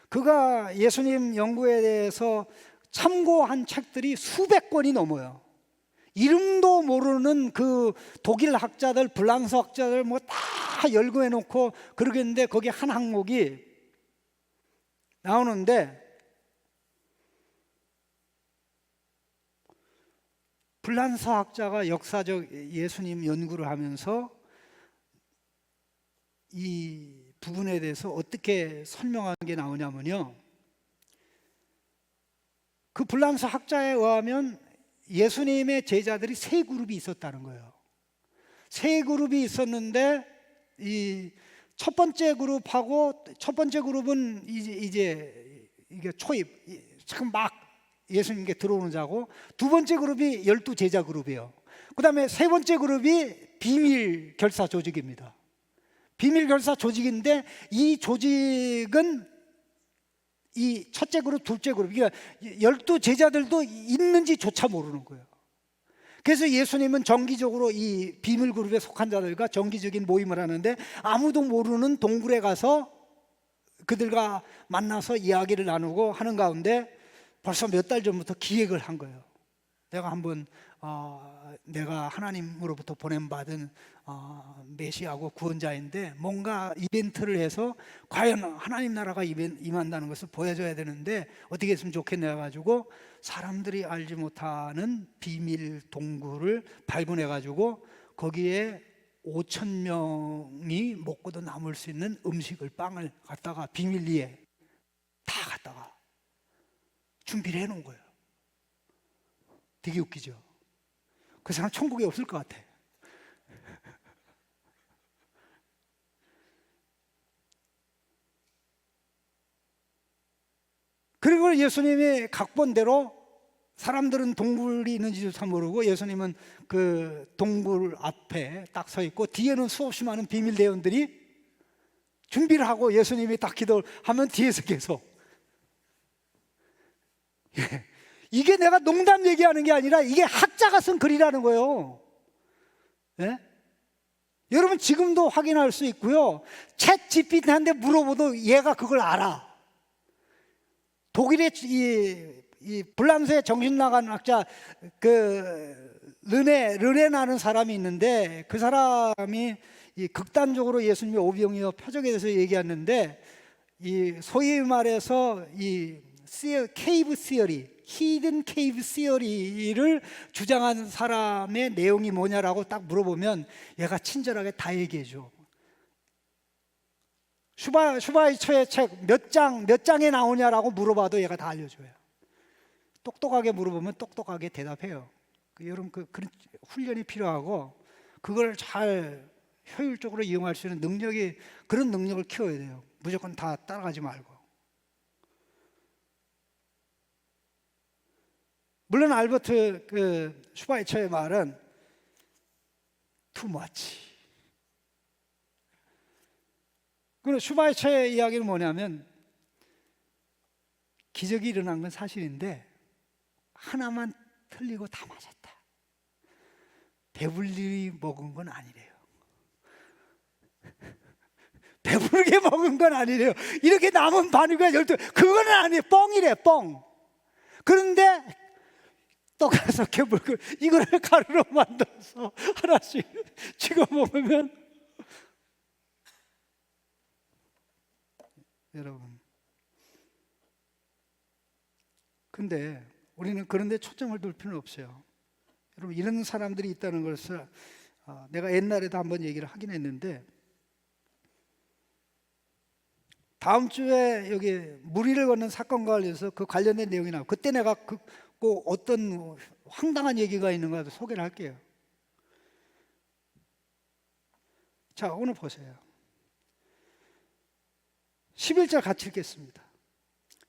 그가 예수님 연구에 대해서 참고한 책들이 수백 권이 넘어요. 이름도 모르는 그 독일 학자들, 프랑스 학자들 뭐 다 열거해 놓고 그러겠는데 거기 한 항목이 나오는데 프랑스 학자가 역사적 예수님 연구를 하면서 이 부분에 대해서 어떻게 설명한 게 나오냐면요, 그 프랑스 학자에 의하면 예수님의 제자들이 세 그룹이 있었다는 거예요. 세 그룹이 있었는데 이 첫 번째 그룹하고, 첫 번째 그룹은 이제 이게 초입, 지금 막 예수님께 들어오는 자고, 두 번째 그룹이 12 제자 그룹이에요. 그 다음에 세 번째 그룹이 비밀 결사 조직입니다. 비밀 결사 조직인데 이 조직은 이 첫째 그룹, 둘째 그룹, 그러니까 12 제자들도 있는지조차 모르는 거예요. 그래서 예수님은 정기적으로 이 비밀 그룹에 속한 자들과 정기적인 모임을 하는데 아무도 모르는 동굴에 가서 그들과 만나서 이야기를 나누고 하는 가운데 벌써 몇 달 전부터 기획을 한 거예요. 내가 한번 내가 하나님으로부터 보냄받은 메시아고 구원자인데 뭔가 이벤트를 해서 과연 하나님 나라가 임한다는 것을 보여줘야 되는데 어떻게 했으면 좋겠네 해가지고 사람들이 알지 못하는 비밀 동굴을 발견해 가지고 거기에 5,000명이 먹고도 남을 수 있는 음식을, 빵을 갖다가 비밀리에 다 갖다가 준비를 해놓은 거예요. 되게 웃기죠. 그 사람 천국에 없을 것 같아. 그리고 예수님이 각본대로 사람들은 동굴이 있는지조차 모르고 예수님은 그 동굴 앞에 딱 서 있고 뒤에는 수없이 많은 비밀 대원들이 준비를 하고 예수님이 딱 기도하면 뒤에서 계속 이게 내가 농담 얘기하는 게 아니라 이게 학자가 쓴 글이라는 거예요. 예? 여러분 지금도 확인할 수 있고요. 챗 GPT한테 물어봐도 얘가 그걸 알아. 독일의 이 불란서의 정신 나간 학자 그 르네라는 사람이 있는데 그 사람이 이 극단적으로 예수님의 오병이어 표적에 대해서 얘기했는데 이 소위 말해서 이 케이브 시어리, 히든 케이브 시어리를 주장한 사람의 내용이 뭐냐라고 딱 물어보면 얘가 친절하게 다 얘기해줘. 슈바이처의 책 몇 장에 나오냐라고 물어봐도 얘가 다 알려줘요. 똑똑하게 물어보면 똑똑하게 대답해요. 여러분 그런 훈련이 필요하고 그걸 잘 효율적으로 이용할 수 있는 능력이, 그런 능력을 키워야 돼요. 무조건 다 따라가지 말고. 물론 알버트 슈바이처의 말은 too much. 그럼 슈바이처의 이야기는 뭐냐면 기적이 일어난 건 사실인데 하나만 틀리고 다 맞았다. 배불리 먹은 건 아니래요. 배부르게 먹은 건 아니래요. 이렇게 남은 반유가 12, 그건 아니에요. 뻥이래, 뻥. 그런데 또 가서 개불고 이거를 가루로 만들어서 하나씩 찍어 먹으면, 여러분, 근데 우리는 그런 데 초점을 둘 필요는 없어요. 여러분, 이런 사람들이 있다는 것을 내가 옛날에도 한번 얘기를 하긴 했는데, 다음 주에 여기 무리를 걷는 사건과 관련해서 그 관련된 내용이 나와요. 그때 내가 꼭 어떤 황당한 얘기가 있는가 소개를 할게요. 자, 오늘 보세요. 11절 같이 읽겠습니다.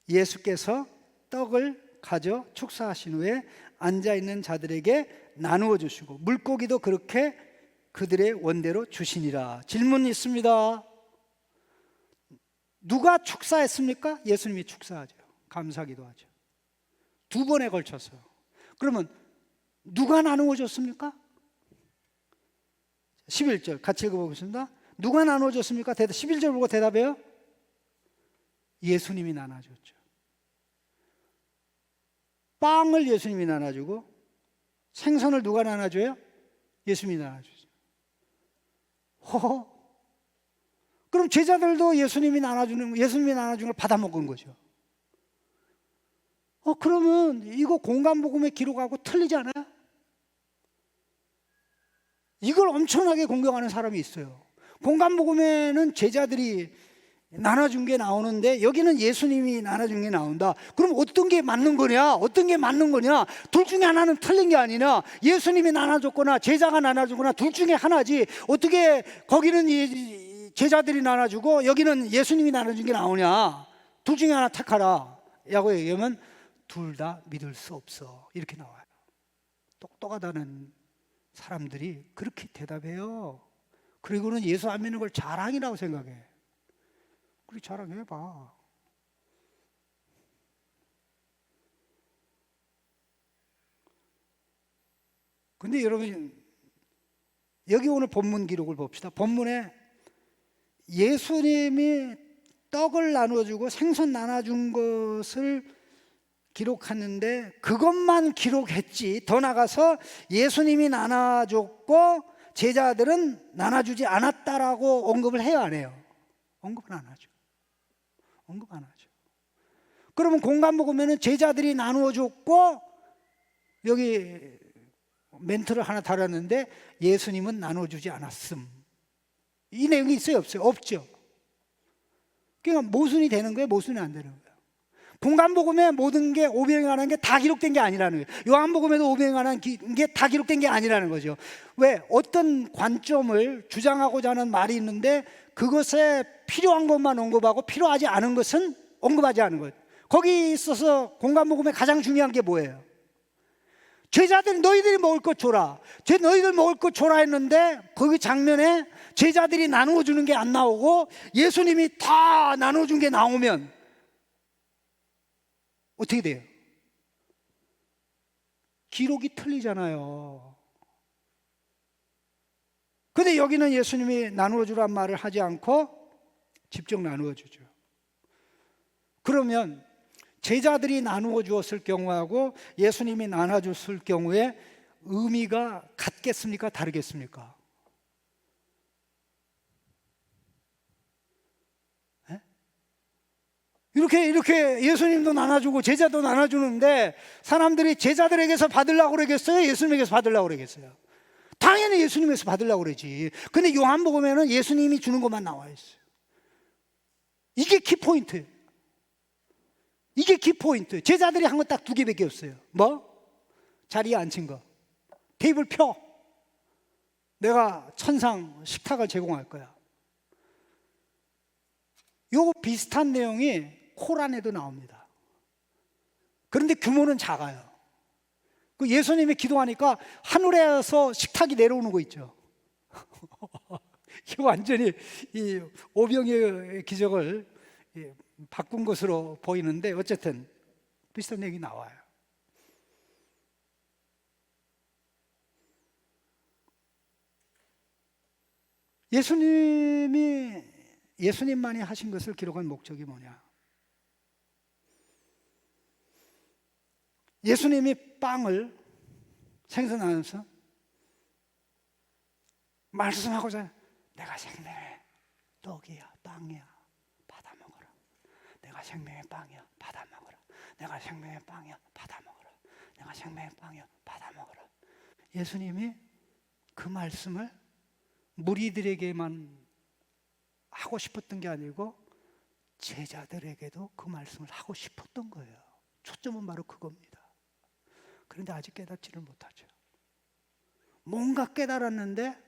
예수께서 떡을 가져 축사하신 후에 앉아있는 자들에게 나누어 주시고 물고기도 그렇게 그들의 원대로 주시니라. 질문 있습니다. 누가 축사했습니까? 예수님이 축사하죠. 감사기도 하죠. 두 번에 걸쳐서. 그러면 누가 나누어 줬습니까? 11절 같이 읽어보겠습니다. 누가 나누어 줬습니까? 11절 보고 대답해요. 예수님이 나눠줬죠. 빵을 예수님이 나눠주고 생선을 누가 나눠줘요? 예수님이 나눠주죠. 허허. 그럼 제자들도 예수님이 나눠주는 걸 받아 먹은 거죠. 그러면 이거 공간복음의 기록하고 틀리지 않아요? 이걸 엄청나게 공경하는 사람이 있어요. 공간복음에는 제자들이 나눠준 게 나오는데 여기는 예수님이 나눠준 게 나온다. 그럼 어떤 게 맞는 거냐? 어떤 게 맞는 거냐? 둘 중에 하나는 틀린 게 아니냐? 예수님이 나눠줬거나 제자가 나눠주거나 둘 중에 하나지. 어떻게 거기는 제자들이 나눠주고 여기는 예수님이 나눠준 게 나오냐? 둘 중에 하나 택하라 라고 얘기하면 둘 다 믿을 수 없어 이렇게 나와요. 똑똑하다는 사람들이 그렇게 대답해요. 그리고는 예수 안 믿는 걸 자랑이라고 생각해. 그래 자랑해봐. 근데 여러분 여기 오늘 본문 기록을 봅시다. 본문에 예수님이 떡을 나눠주고 생선 나눠준 것을 기록하는데 그것만 기록했지 더 나가서 예수님이 나눠줬고 제자들은 나눠주지 않았다라고 언급을 해요, 안 해요? 언급은 안 하죠. 언급 안 하죠. 그러면 공간복음에는 제자들이 나누어줬고 여기 멘트를 하나 달았는데 예수님은 나눠주지 않았음. 이 내용이 있어요, 없어요? 없죠. 그러니까 모순이 되는 거예요, 모순이 안 되는 거예요. 공간복음에 모든 게 오병이어 관한 게 다 기록된 게 아니라는 거예요. 요한복음에도 오병이어 관한 게 다 기록된 게 아니라는 거죠. 왜? 어떤 관점을 주장하고자 하는 말이 있는데 그것에 필요한 것만 언급하고 필요하지 않은 것은 언급하지 않은 것. 거기 있어서 공간복음에 가장 중요한 게 뭐예요? 제자들이 너희들이 먹을 것 줘라. 너희들 먹을 것 줘라 했는데 거기 장면에 제자들이 나누어 주는 게 안 나오고 예수님이 다 나누어 준 게 나오면 어떻게 돼요? 기록이 틀리잖아요. 근데 여기는 예수님이 나누어 주란 말을 하지 않고 직접 나누어 주죠. 그러면 제자들이 나누어 주었을 경우하고 예수님이 나눠 줬을 경우에 의미가 같겠습니까? 다르겠습니까? 네? 이렇게 예수님도 나눠주고 제자도 나눠주는데 사람들이 제자들에게서 받으려고 그러겠어요? 예수님에게서 받으려고 그러겠어요? 당연히 예수님에게서 받으려고 그러지. 근데 요한복음에는 예수님이 주는 것만 나와 있어요. 이게 키포인트예요. 이게 키포인트. 제자들이 한 건 딱 2개밖에 없어요. 뭐? 자리에 앉힌 거. 테이블 펴. 내가 천상 식탁을 제공할 거야. 요 비슷한 내용이 코란에도 나옵니다. 그런데 규모는 작아요. 그 예수님이 기도하니까 하늘에서 식탁이 내려오는 거 있죠. 이거 완전히 이 오병이어의 기적을 바꾼 것으로 보이는데 어쨌든 비슷한 얘기 나와요. 예수님만이 하신 것을 기록한 목적이 뭐냐? 예수님이 빵을 생선하면서 말씀하고자 내가 생명의 떡이야, 빵이야, 받아 먹어라. 내가 생명의 빵이야, 받아 먹어라. 내가 생명의 빵이야, 받아 먹어라. 내가 생명의 빵이야, 받아 먹어라. 예수님이 그 말씀을 무리들에게만 하고 싶었던 게 아니고 제자들에게도 그 말씀을 하고 싶었던 거예요. 초점은 바로 그겁니다. 그런데 아직 깨닫지를 못하죠. 뭔가 깨달았는데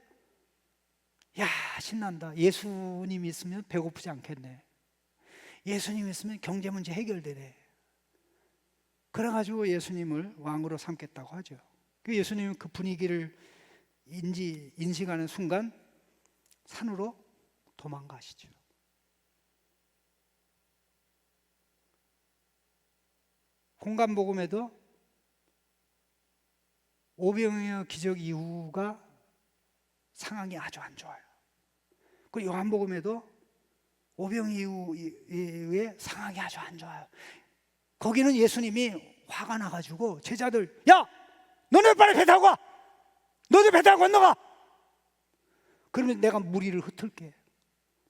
야 신난다. 예수님이 있으면 배고프지 않겠네. 예수님 있으면 경제 문제 해결되네. 그래가지고 예수님을 왕으로 삼겠다고 하죠. 그 예수님은 그 분위기를 인식하는 순간 산으로 도망가시죠. 홍감복음에도 오병이어 기적 이후가 상황이 아주 안 좋아요. 그 요한복음에도 오병이어 이후에 상황이 아주 안 좋아요. 거기는 예수님이 화가 나가지고 제자들, 야! 너네 빨리 배 타고 가! 너네 배 타고 건너가! 그러면 내가 무리를 흩을게.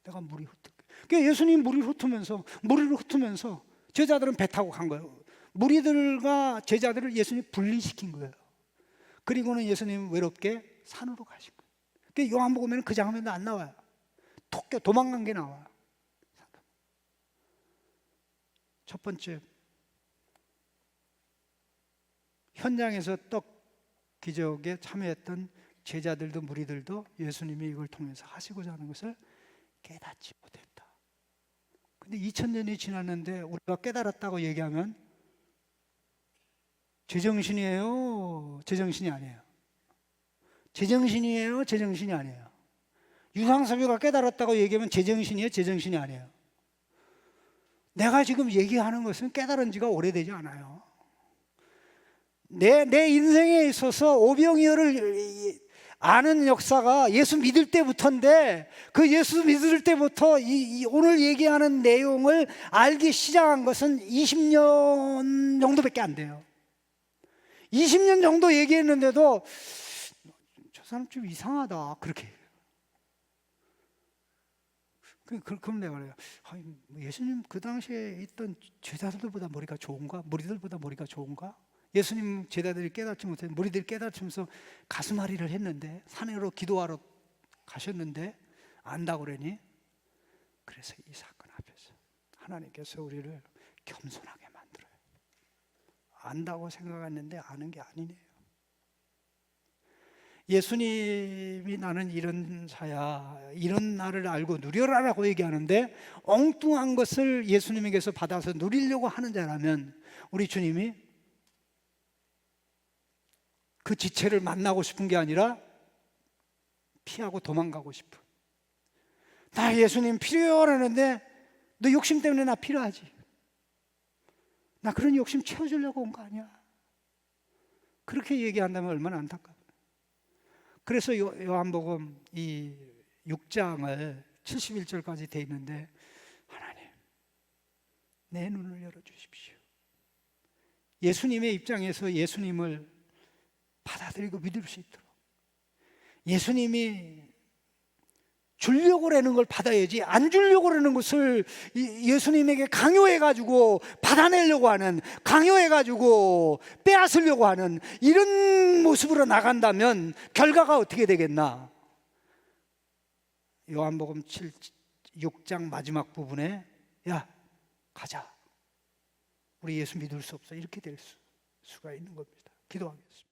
내가 무리 흩을게. 그러니까 예수님 무리를 흩으면서 제자들은 배 타고 간 거예요. 무리들과 제자들을 예수님이 분리시킨 거예요. 그리고는 예수님은 외롭게 산으로 가신 거예요. 그러니까 요한복음에는 그 장면도 안 나와요. 도망간 게 나와요. 첫 번째, 현장에서 떡 기적에 참여했던 제자들도 무리들도 예수님이 이걸 통해서 하시고자 하는 것을 깨닫지 못했다. 근데 2000년이 지났는데 우리가 깨달았다고 얘기하면 제정신이에요? 제정신이 아니에요? 제정신이에요? 제정신이 아니에요? 유상섭이가 깨달았다고 얘기하면 제정신이에요? 제정신이 아니에요? 내가 지금 얘기하는 것은 깨달은 지가 오래되지 않아요. 내 인생에 있어서 오병이어를 아는 역사가 예수 믿을 때부터인데, 그 예수 믿을 때부터 오늘 얘기하는 내용을 알기 시작한 것은 20년 정도밖에 안 돼요. 20년 정도 얘기했는데도 저 사람 좀 이상하다 그렇게. 그럼 내가 그래요. 예수님 그 당시에 있던 제자들보다 머리가 좋은가? 무리들보다 머리가 좋은가? 예수님 제자들이 깨닫지 못했는데 무리들이 깨닫으면서 가슴앓이를 했는데, 산으로 기도하러 가셨는데 안다고 그러니? 그래서 이 사건 앞에서 하나님께서 우리를 겸손하게 만들어요. 안다고 생각했는데 아는 게 아니네요. 예수님이 나는 이런 자야, 이런 나를 알고 누려라라고 얘기하는데 엉뚱한 것을 예수님에게서 받아서 누리려고 하는 자라면 우리 주님이 그 지체를 만나고 싶은 게 아니라 피하고 도망가고 싶은, 나 예수님 필요하는데 너 욕심 때문에 나 필요하지, 나 그런 욕심 채워주려고 온 거 아니야, 그렇게 얘기한다면 얼마나 안타까워. 그래서 요한복음 이 6장을 71절까지 돼 있는데, 하나님 내 눈을 열어주십시오. 예수님의 입장에서 예수님을 받아들이고 믿을 수 있도록, 예수님이 주려고 하는 걸 받아야지, 안 주려고 하는 것을 예수님에게 강요해가지고 받아내려고 하는, 강요해가지고 빼앗으려고 하는 이런 모습으로 나간다면 결과가 어떻게 되겠나? 요한복음 6장 마지막 부분에 야 가자, 우리 예수 믿을 수 없어, 이렇게 될 수가 있는 겁니다. 기도하겠습니다.